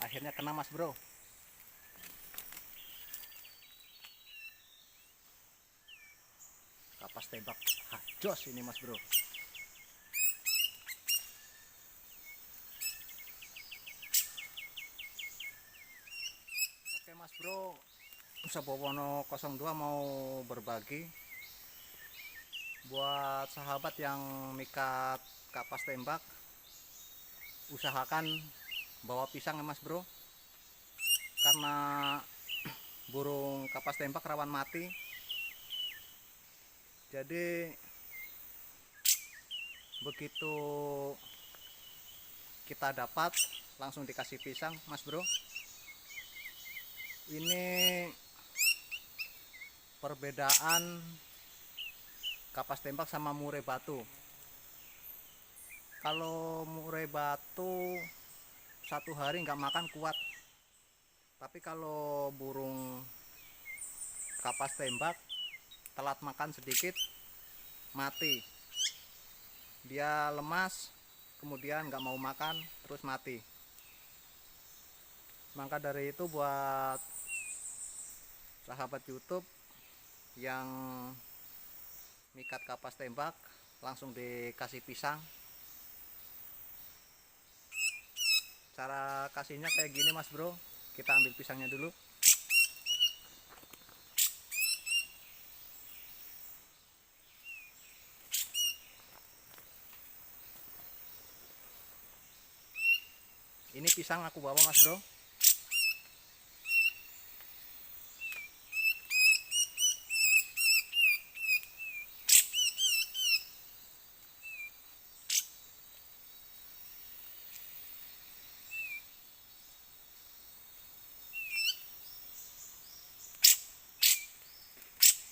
akhirnya kena mas bro. Kapas tembak jos ini mas bro. Oke mas bro, Sabowono 02 mau berbagi buat sahabat yang mikat kapas tembak. Usahakan bawa pisang ya mas bro, karena burung kapas tembak rawan mati. Jadi begitu kita dapat langsung dikasih pisang mas bro. Ini perbedaan kapas tembak sama murai batu. Kalau murai batu satu hari nggak makan kuat, tapi kalau burung kapas tembak telat makan sedikit mati. Dia lemas, kemudian nggak mau makan terus mati. Maka dari itu buat sahabat YouTube yang mikat kapas tembak langsung dikasih pisang. Cara kasihnya kayak gini mas bro. Kita ambil pisangnya dulu. Ini pisang aku bawa mas bro.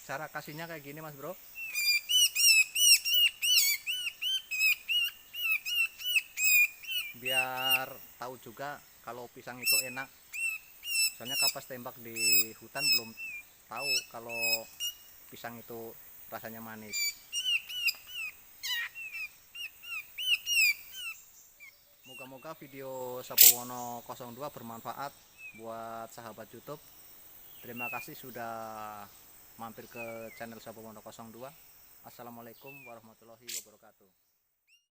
Cara kasihnya kayak gini mas bro. Biar tahu juga kalau pisang itu enak. Soalnya kapas tembak di hutan belum tahu kalau pisang itu rasanya manis. Moga-moga video Sabowono 02 bermanfaat buat sahabat YouTube. Terima kasih sudah mampir ke channel Sabowono 02. Assalamualaikum warahmatullahi wabarakatuh.